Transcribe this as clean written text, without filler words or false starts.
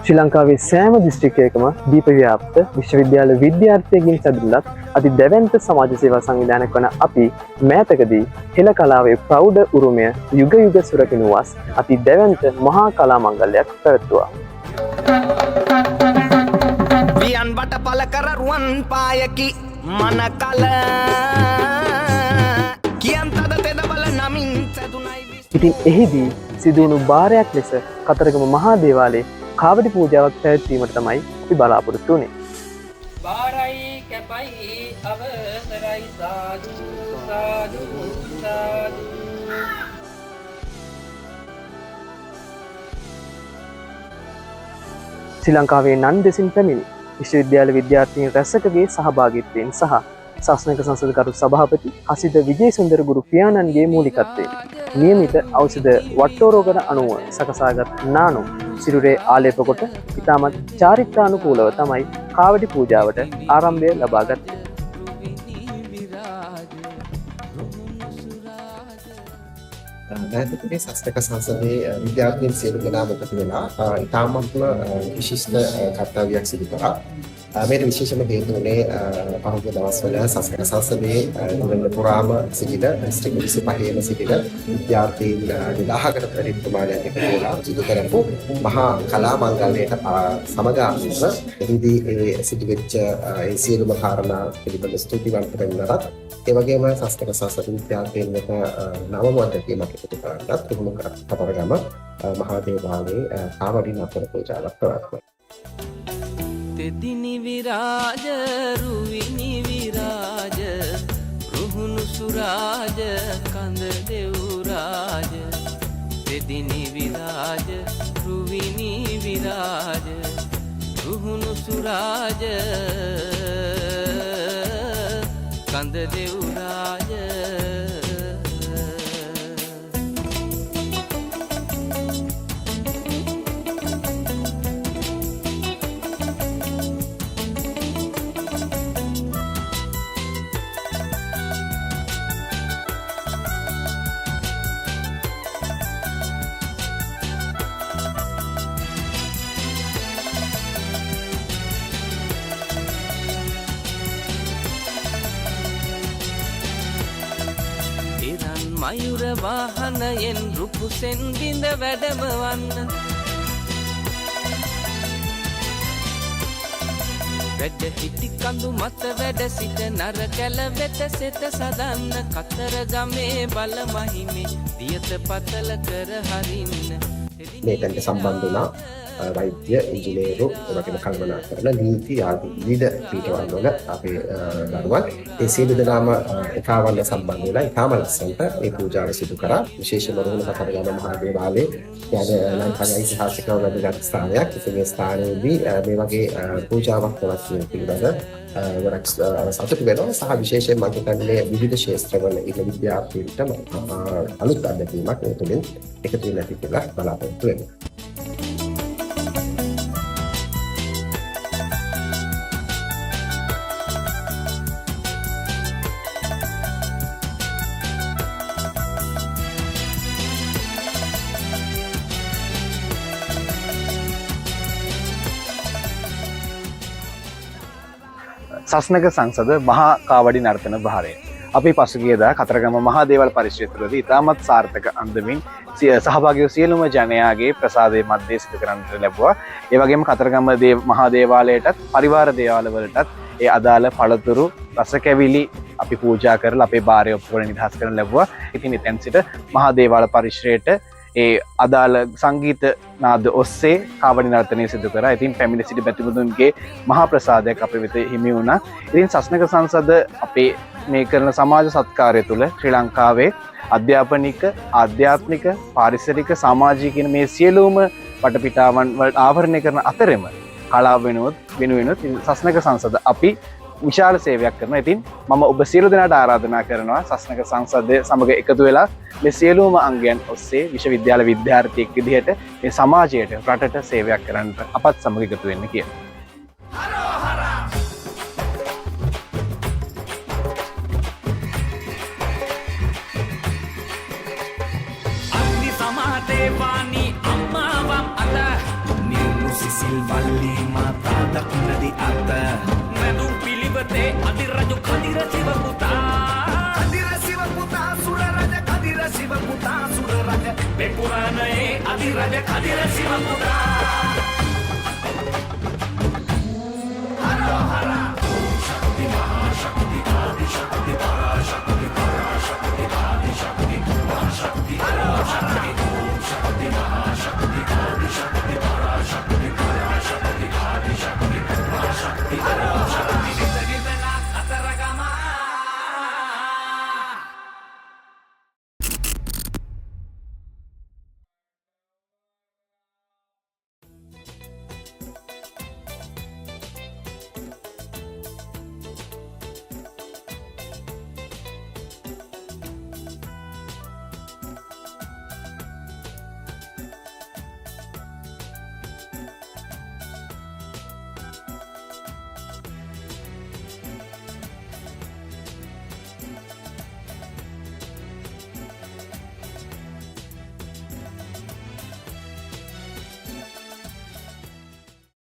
ශ්‍රී ලංකාවේ සෑම දිස්ත්‍රික්කයකම දීප ව්‍යාප්ත විශ්වවිද්‍යාල විද්‍යාර්ථයකින් සැදුරුලත් අති දැවැන්ත සමාජ සේවා සංවිධානයක් වන අපි මෑතකදී හෙළ කලාවේ ප්‍රෞಢ උරුමය යුග යුග සුරකිනු වස් අති දැවැන්ත මහා කලා මංගල්‍යයක් පැවැත්වුවා. වියන් බට පල කර රුවන් පායකි මන කල කියන් තද තෙදබල නමින් සැදුනයි. ඉතින් එහිදී සිදුවුණු භාරයක් ලෙස කතරගම මහා දේවාලයේ කාවඩි පූජාවක් පැවැත්වීමට තමයි අපි බලාපොරොත්තු වුණේ. බාරයි කැපයි අවසරයි සාදු සාදු සාදු. ශ්‍රී ලංකාවේ නන් දෙසින් පැමිණි විශ්වවිද්‍යාල විද්‍යාර්ථීන් රැසකගේ සහභාගීත්වයෙන් සහ ශාසනික සංසදකරු සභාපති හසිත විජේසුන්දර ගුරු පියාණන්ගේ මූලිකත්වයෙන් නියමිත ඖෂධ වට්ටෝරෝගණ අණුව සකසාගත් නානු සිරුරේ ආලේප කොට ඉතාමත් චාරිත්‍රානුකූලව තමයි කාවඩි පූජාවට ආරම්භය ලබා ගත්තේ. නැවතපුරේ ශාස්ත්‍රක සංසදයේ විද්‍යාර්ථීන් සියලු දෙනාම එකතු වෙලා ඉතාමත්ම විශිෂ්ට කර්තව්‍යයක් සිදු කළා. මේට විශේෂම හේතු වුණේ පහුගිය දවස්වල ශාස්ත්‍රක සංසදයේ දින පුරාම සිටින දිස්ත්‍රික් 25ම සිටින විද්‍යාර්ථීන් 2000කට වැඩි ප්‍රමාණයක් එකතු වෙලා සිදු කරපු මහා කලා මංගල්‍යයට සමගාමීව එහිදී ඒ සිදුවෙච්ච ඒ සියලුම කාරණා පිළිබඳ ස්තුතිවන්ත වෙන්නත් ඒ වගේම ශාස්ත්‍රක සංසද විද්‍යාර්ථීන් වෙත නවම අත්දැකීමක් එකතු කරගන්නත් පුහුණු කතරගම මහා දේවාලයේ කාවඩි නතර පූජාවක් පැවැත්වුවා. තෙදිනි විරාජ රුවිනි විරාජ රුහුණු සුරාජ කඳ දෙව් රාජ තෙදිනි විරාජ රුවිනි විරාජ රුහුණු සුරාජ කඳ දෙව් රාජ. මයුර වාහනයෙන් රුපුසෙන් බිඳ වැඩමවන්න වැඩ හිටි කඳු මත වැඩ සිට නර කැල වෙත සෙත සදන්න කතරගමේ බල මහිමේ දියත පතල කර හරින්න. මේකට සම්බන්ධ වුණා වෛද්‍ය ඉංජිනේරු වගේම කල්පනාකරන නීති ආදී විවිධ පිටවල් වල අපේ දරුවන් ඒ සියලු දෙනාම එකවන්න සම්බන්ධ වෙලා ඉතාම ලස්සනට මේ පූජාව සිදු කරා. විශේෂයෙන්ම රුහුණු කතරගම මහා දේවාලයේ යන ලංකාවේ ඓතිහාසික වැදගත් ස්ථානයක්. මේ ස්ථානයේදී මේ වගේ පූජාවක් පැවැත්වීම පිළිබඳ ගොඩක් සතුටු වෙනවා සහ විශේෂයෙන් මම හිතන්නේ විවිධ ක්ෂේත්‍රවල ඉන්න විද්‍යාර්ථීන්ට අලුත් අත්දැකීමක් මේ තුළින් එකතු වෙලා තිබෙලා බලාපොරොත්තු වෙනවා. ශාසනික සංසද මහා කාවඩි නර්තන භාරය අපි පසුගියදා කතරගම මහා දේවාල පරිශ්‍රය තුළදී ඉතාමත් සාර්ථක අන්දමින් සහභාගී වූ සියලුම ජනයාගේ ප්‍රසාදය මැද්දේ සිදු කරන්නට ලැබුවා. ඒ වගේම කතරගම මහා දේවාලයටත් පරිවාර දේවාලවලටත් ඒ අදාළ පළතුරු රසකැවිලි අපි පූජා කරලා අපේ භාරය ඔප්පුවන නිදහස් කරන්න ලැබුවා. ඉතින් එතෙන් සිට මහා දේවාල පරිශ්‍රයට ඒ අදාළ සංගීත නාද ඔස්සේ කාවඩි නර්තනය සිදු කරා. ඉතින් පැමිණ සිටි බැතිමතුන්ගේ මහා ප්‍රසාදයක් අපේ වෙත හිමි වුණා. ඉතින් ශාසනික සංසද අපේ මේ කරන සමාජ සත්කාරය තුළ ශ්‍රී ලංකාවේ අධ්‍යාපනික, ආධ්‍යාත්මික, පාරිසරික, සමාජික කියන මේ සියලුම වටපිටාවන් වලට ආවරණය කරන අතරෙම කලාව වෙනුවෙනුත් ශාසනික සංසද අපි විශාල සේවයක් කරනවා. ඉතින් මම ඔබ සියලු දෙනාට ආරාධනා කරනවා ශාසනික සංසදය සමග එකතු වෙලා මේ සියලුම අංගයන් ඔස්සේ විශ්වවිද්‍යාල විද්‍යාර්ථියෙක් විදිහට මේ සමාජයට රටට සේවයක් කරන්න අපත් සමග එකතු වෙන්න කියලා. අග්නි සමාතේ වාණි අම්මාවම් අත නිවුසි සිල්ව අත නැදුම් පිළිවෙතේ අධිරජු කදිර සිව පුතා කදිර සිව පුතා සුර රජ කදිර සිව පුතා සුර රජ මේ පුරාණයේ අධිරජ කදිර සිව පුතා